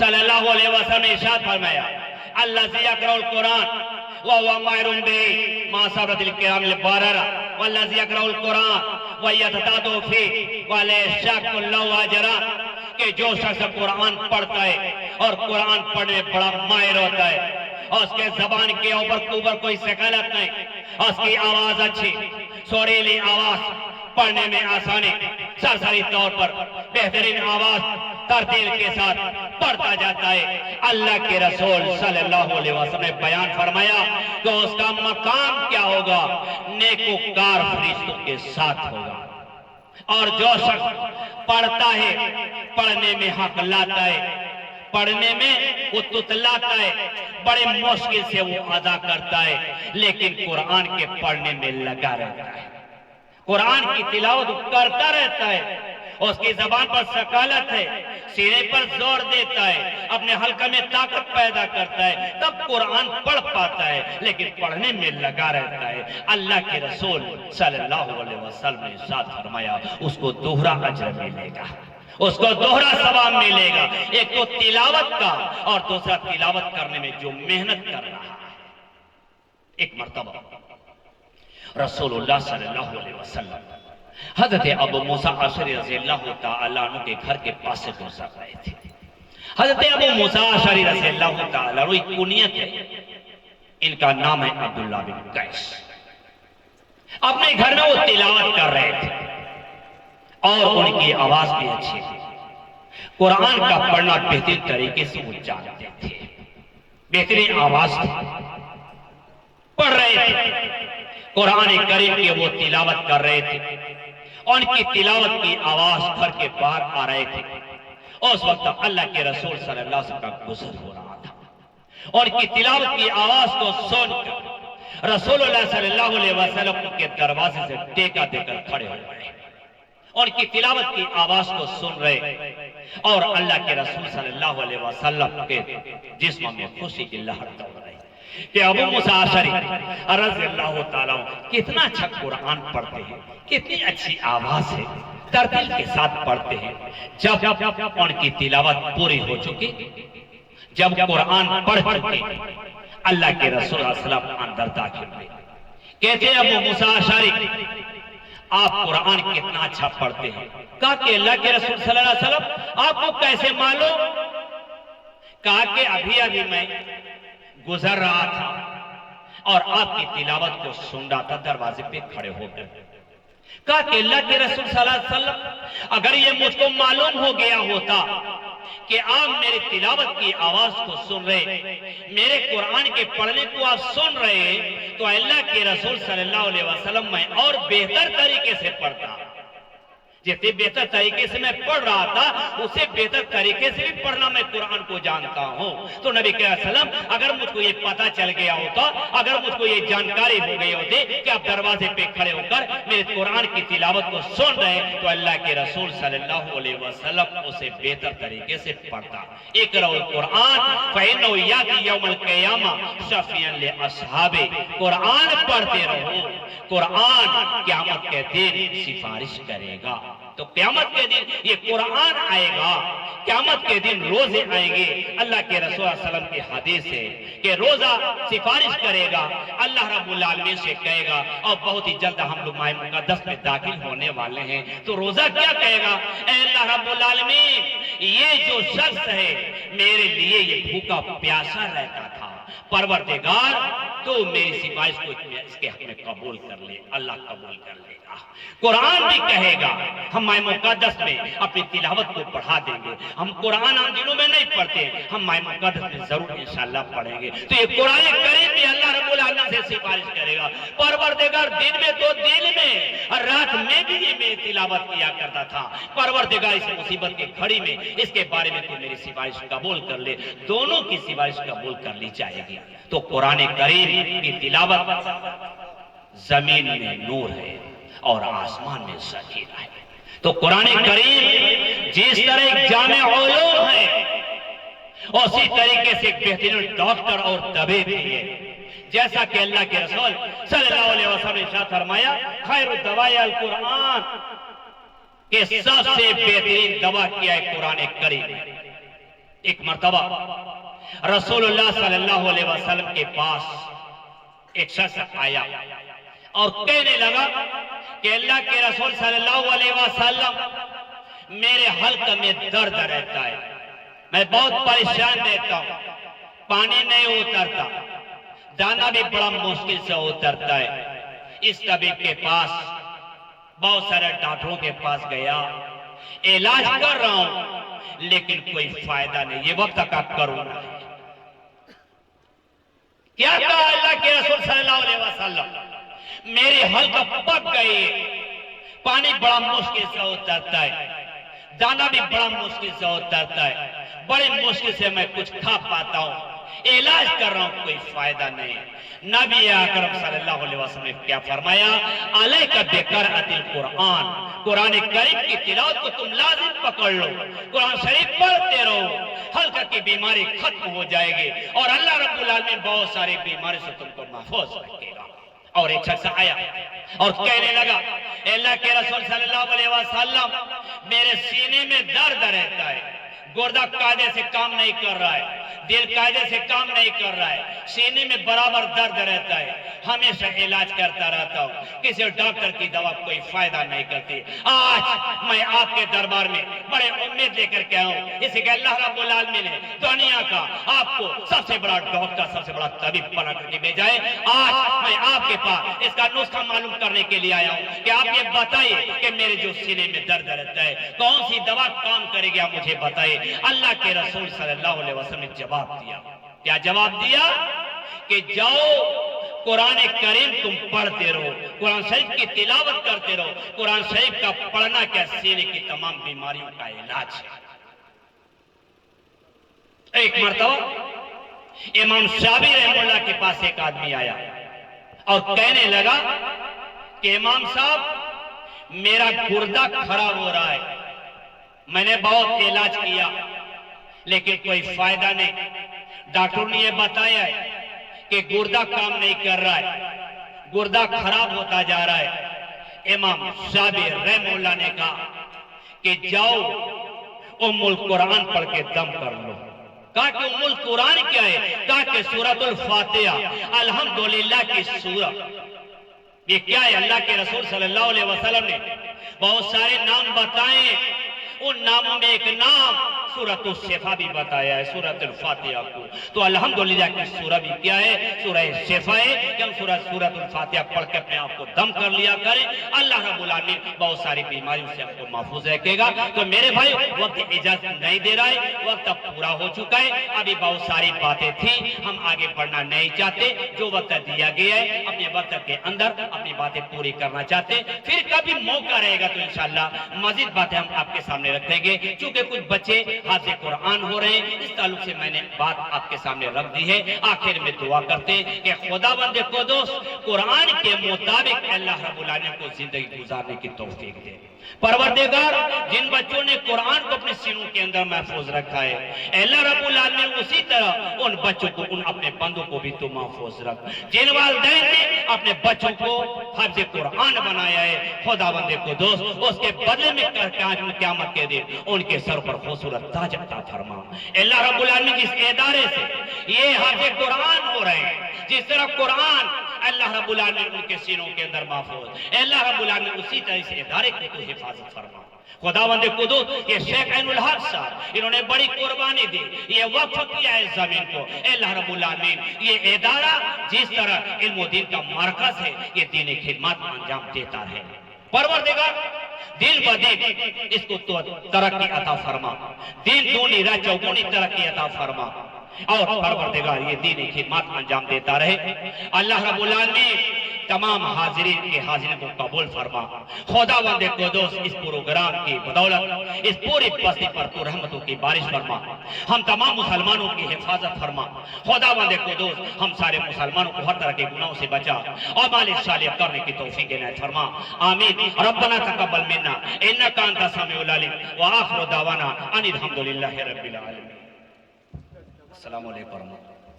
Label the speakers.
Speaker 1: सल्लल्लाहु अलैहि वसल्लम ने इरशाद फरमाया अल्लज़ी यक़रउल कुरान व हुवा माहिरुन बिही मा सबरतिल किरामिल बररा वल्लज़ी यक़रउल कुरान व यतदादु फीही व ला यशक़्क़ु लहु अजरा, कि जो शख्स कुरान पढ़ता है और कुरान पढ़ने में बड़ा माहिर होता है और उसके जबान के ऊपर कोई सकालत नहीं, उसकी आवाज अच्छी सुरीली आवाज, पढ़ने में आसानी, सरसरी तौर पर बेहतरीन आवाज तरतील के साथ पढ़ता जाता है। अल्लाह के रसूल सल्लल्लाहु अलैहि वसल्लम ने बयान फरमाया कि उसका मकाम क्या होगा, नेकोकार फरिश्तों के साथ होगा। और जो शख्स पढ़ता है, पढ़ने में हक लाता है, पढ़ने में वो तुतलाता है, बड़े मुश्किल से वो अदा करता है, लेकिन कुरान के पढ़ने में लगा रहता है, कुरान की तिलावत करता रहता है, उसकी जबान पर सकालत है, सीने पर जोर देता है, अपने हल्का में ताकत पैदा करता है, तब कुरान पढ़ पाता है, लेकिन पढ़ने में लगा रहता है। अल्लाह के रसूल सल्लल्लाहु अलैहि वसल्लम ने इरशाद फरमाया उसको दोहरा अजर मिलेगा, उसको दोहरा सवाब मिलेगा। एक तो तिलावत का और दूसरा तिलावत करने में जो मेहनत कर रहा है। एक मर्तबा रसूलुल्लाह सल्लल्लाहु अलैहि वसल्लम हजरत अबू मूसा अशरी रज़ियल्लाहु ताला अन्हु के घर के पास से गुजर रहे थे। हजरत अबू मूसा अशरी रज़ियल्लाहु ताला अन्हु एक कुनियत है, इनका नाम है अब्दुल्लाह बिन कैस। अपने घर में वो तिलावत कर रहे थे और उनकी आवाज भी अच्छी थी, कुरान का पढ़ना बेहतरीन तरीके से वो जानते थे, बेहतरीन आवाज थी, पढ़ रहे थे, कुरान करीम की वो तिलावत कर रहे थे। उनकी तिलावत की आवाज घर के बाहर आ रहे थे। उस वक्त अल्लाह के रसूल सल्लल्लाहु अलैहि वसल्लम का गुज़र हो रहा था। उनकी तिलावत की आवाज को सुनकर रसूलुल्लाह सल्लल्लाहु अलैहि वसल्लम के दरवाजे से टेका देकर खड़े हो गए। उनकी तिलावत की आवाज को सुन रहे और अल्लाह के रसूल सल्लल्लाहु अलैहि वसल्लम के जिस्म में खुशी की लहर दौड़ रही कि अबू मूसा अशरी रज़ियल्लाहु ताला कितना अच्छा कुरान पढ़ते हैं, कितनी अच्छी आवाज है, तरतील के साथ पढ़ते हैं। जब उनकी तिलावत पूरी हो चुकी, जब कुरान पढ़ चुके, अल्लाह के रसूल सल्लल्लाहु अलैहि वसल्लम अंदर दाखिल हुए। कहते अबू मूसा अशरी आप कुरान कितना अच्छा पढ़ते हैं। कहा कि अल्लाह के रसूल सल्लल्लाहु अलैहि वसल्लम आपको कैसे मालूम? कहा कि अभी अभी मैं गुजर रहा था और आपकी तिलावत को सुन रहा था, दरवाजे पे खड़े होकर। कहा कि अल्लाह के रसूल सल्लल्लाहु अलैहि वसल्लम अगर ये मुझको मालूम हो गया होता कि आप मेरी तिलावत की आवाज को सुन रहे, मेरे कुरान के पढ़ने को आप सुन रहे, तो अल्लाह के रसूल सल्लल्लाहु अलैहि वसल्लम मैं और बेहतर तरीके से पढ़ता। जितने बेहतर तरीके से मैं पढ़ रहा था, उसे बेहतर तरीके से भी पढ़ना मैं कुरान को जानता हूँ। तो नबी के सल्लम अगर मुझको ये पता चल गया होता, अगर मुझको ये जानकारी हो गई होती कि आप दरवाजे पे खड़े होकर मेरे कुरान की तिलावत को सुन रहे, तो अल्लाह के रसूल सल्लल्लाहु अलैहि वसल्लम उसे बेहतर तरीके से पढ़ता। इक़राउल कुरान फ़इन्नहु याती यौमल क़ियामा शफ़ीअन लि अस्हाबी। कुरान पढ़ते रहो, कुरान क़यामत के दिन सिफारिश करेगा। तो क़यामत के दिन ये कुरान आएगा, क़यामत के दिन रोजे आएंगे। अल्लाह के रसूल सल्लल्लाहु अलैहि वसल्लम की हदीस है कि रोजा सिफारिश करेगा, अल्लाह रब्बुल आलमीन से कहेगा। और बहुत ही जल्द हम लोग माह मुक़द्दस में दाखिल होने वाले हैं, तो रोजा क्या कहेगा? ऐ अल्लाह रब्बुल आलमीन, ये जो शख्स है मेरे लिए ये भूखा प्यासा रहता था, परवरदिगार तो मेरी सिफारिश को इसके हक में कबूल कर ले, अल्लाह कबूल कर लेगा। कुरान भी कहेगा, हम माह मुक़द्दस में अपनी तिलावत को बढ़ा देंगे। हम कुरान आम दिनों में नहीं पढ़ते, हम माह मुक़द्दस में जरूर इंशाअल्लाह पढ़ेंगे। तो ये कुरान करीम भी अल्लाह रब्बुल आलमीन से सिफारिश करेगा, परवरदिगार दिन में तो दिन में और रात में भी ये मेरी तिलावत किया करता था, परवरदिगार इस मुसीबत की घड़ी में इसके बारे में तू मेरी सिफारिश कबूल कर ले। दोनों की सिफारिश कबूल कर ली जाएगी। तो कुरान करीम की तिलावत जमीन में नूर है और आसमान में सकीना है। तो कुरान करीम जिस तरह एक जामे उलूम है, उसी तरीके से एक बेहतरीन डॉक्टर और तबीब भी है। जैसा कि अल्लाह के रसूल सल्लल्लाहु अलैहि वसल्लम ने इरशाद फरमाया, खैरुद दवाई अल कुरान, के सबसे बेहतरीन दवा क्या है? कुरान करीम। ایک مرتبہ رسول اللہ صلی اللہ علیہ وسلم کے پاس ایک شخص آیا اور کہنے لگا کہ اللہ کے رسول صلی اللہ علیہ وسلم میرے حلق میں درد رہتا ہے، میں بہت پریشان رہتا ہوں، پانی نہیں اترتا، دانا بھی بڑا مشکل سے اترتا ہے۔ اس طبیب کے پاس بہت سارے ڈاکٹروں کے پاس گیا، علاج کر رہا ہوں لیکن کوئی فائدہ نہیں، یہ وقت تک آپ کروں گا۔ کیا کہا اللہ کے رسول صلی اللہ علیہ وسلم؟ میری حلق پک گئی، پانی بڑا مشکل سے اترتا ہے، دانا بھی بڑا مشکل سے اترتا ہے، بڑے مشکل سے میں کچھ کھا پاتا ہوں، علاج کر رہا ہوں، کوئی فائدہ نہیں۔ نبی اکرم صلی اللہ علیہ وسلم نے کیا فرمایا؟ علیک بقراءۃ القرآن، قرآن کریم کی تلاوت کو تم لازم پکڑ لو، قرآن شریف پڑھتے رہو، حلق کی بیماری ختم ہو جائے گی اور اللہ رب العالمین بہت ساری بیماری سے تم کو محفوظ رکھے گا۔ اور ایک شخص آیا اور کہنے لگا اللہ کے رسول صلی اللہ علیہ وسلم میرے سینے میں درد رہتا ہے، گردہ قاعدے سے کام نہیں کر رہا ہے، دل قاعدے سے کام نہیں کر رہا ہے، سینے میں برابر درد رہتا ہے، ہمیشہ علاج کرتا رہتا ہوں، کسی ڈاکٹر کی دوا کوئی فائدہ نہیں کرتی۔ آج میں آپ کے دربار میں بڑے امید لے کر کے آؤں، اسی کہ اللہ رب العالمین نے دنیا کا آپ کو سب سے بڑا ڈاکٹر، سب سے بڑا طبیب بنا کر کے بھیجا ہے۔ آج میں آپ کے پاس اس کا نسخہ معلوم کرنے کے لیے آیا ہوں کہ آپ یہ بتائیے کہ میرے جو سینے میں درد رہتا ہے کون سی دوا کام کرے گی، آپ مجھے بتائیے۔ اللہ کے رسول صلی اللہ علیہ وسلم نے جواب دیا، کیا جواب دیا؟ کہ جاؤ قرآن کریم تم پڑھتے رہو، قرآن شریف کی تلاوت کرتے رہو، قرآن شریف کا پڑھنا کیا سینے کی تمام بیماریوں کا علاج ہے۔ ایک مرتبہ امام شافعی رحمہ اللہ کے پاس ایک آدمی آیا اور کہنے لگا کہ امام صاحب میرا گردہ خراب ہو رہا ہے، میں نے بہت علاج کیا لیکن کوئی فائدہ نہیں، ڈاکٹر نے یہ بتایا ہے کہ گردہ کام نہیں کر رہا ہے، گردہ خراب ہوتا جا رہا ہے۔ امام شافعی رحمہ اللہ نے کہا کہ جاؤ ام القرآن پڑھ کے دم کر لو۔ کہا کہ ام القرآن کیا ہے؟ کہا کہ سورۃ الفاتحہ الحمدللہ کی سورہ۔ یہ کیا ہے؟ اللہ کے رسول صلی اللہ علیہ وسلم نے بہت سارے نام بتائے، ان ناموں میں ایک نام سورۃ الشفا بھی بتایا ہے، سورۃ الفاتحہ کو۔ تو الحمدللہ کی سورہ بھی کیا ہے؟ سورہ شفا ہے کہ ہم سورۃ الفاتحہ پڑھ کے اپنے آپ کو دم کر لیا کریں، اللہ رب العالمین بہت ساری بیماریوں سے ہم کو محفوظ رکھے گا۔ تو میرے بھائی وقت اجازت نہیں دے رہا ہے، وقت اب پورا ہو چکا ہے، ابھی بہت ساری باتیں تھیں، ہم آگے بڑھنا نہیں چاہتے، جو وقت دیا گیا ہے اپنے وقت کے اندر اپنی باتیں پوری کرنا چاہتے، پھر کبھی موقع رہے گا تو انشاءاللہ مزید باتیں ہم آپ کے سامنے رکھیں گے۔ چونکہ کچھ بچے حافظ قرآن ہو رہے ہیں، اس تعلق سے میں نے بات آپ کے سامنے رکھ دی ہے۔ آخر میں دعا کرتے ہیں کہ خداوند قدوس قرآن کے مطابق اللہ رب العالمین کو زندگی گزارنے کی توفیق دے۔ پروردگار جن بچوں نے قرآن کو اپنے سینوں کے اندر محفوظ رکھا ہے، اللہ رب العالمین اسی طرح ان بچوں کو، ان اپنے بندوں کو بھی تو محفوظ رکھ۔ جن والدین نے اپنے بچوں کو حافظ قرآن بنایا ہے، خداوند قدوس اس کے بدلے میں قیامت کے دن ان کے سر پر خوبصورت تاج عطا فرما۔ اللہ رب العالمین جس ادارے سے یہ حافظ قرآن ہو رہے ہیں، جس طرح قرآن اللہ رب العالمین ان کے سینوں کے اندر محفوظ، اللہ رب العالمین اسی طرح اس ادارے کی تو حفاظت فرما۔ خداوند قدوس یہ شیخ عین الحق صاحب انہوں نے بڑی قربانی دی، یہ وقف کیا ہے زمین کو، اللہ رب العالمین یہ ادارہ جس طرح علم و دین کا مرکز ہے یہ دینی خدمات انجام دیتا ہے۔ پروردگار دن بدن اس کو تو ترقی عطا فرما، دین دونی رہ چوگنی ترقی عطا فرما، اور پروردگار یہ دینی خدمات انجام دیتا رہے۔ اللہ رب العالمین تمام حاضرین کے حاضرین کو قبول فرما۔ خداوند قدوس اس پروگرام کی بدولت اس پوری بستی پر تو رحمتوں کی بارش فرما، ہم تمام مسلمانوں کی حفاظت فرما۔ خداوند قدوس ہم سارے مسلمانوں کو ہر طرح کے گناہوں سے بچا اور مال صالح کرنے کی توفیق عنایت فرما، آمین۔ ربنا تقبل منا انک انت السمیع العلیم وآخر دعوانا ان الحمدللہ رب العالمین۔ السلام علیکم ورحمۃ اللہ۔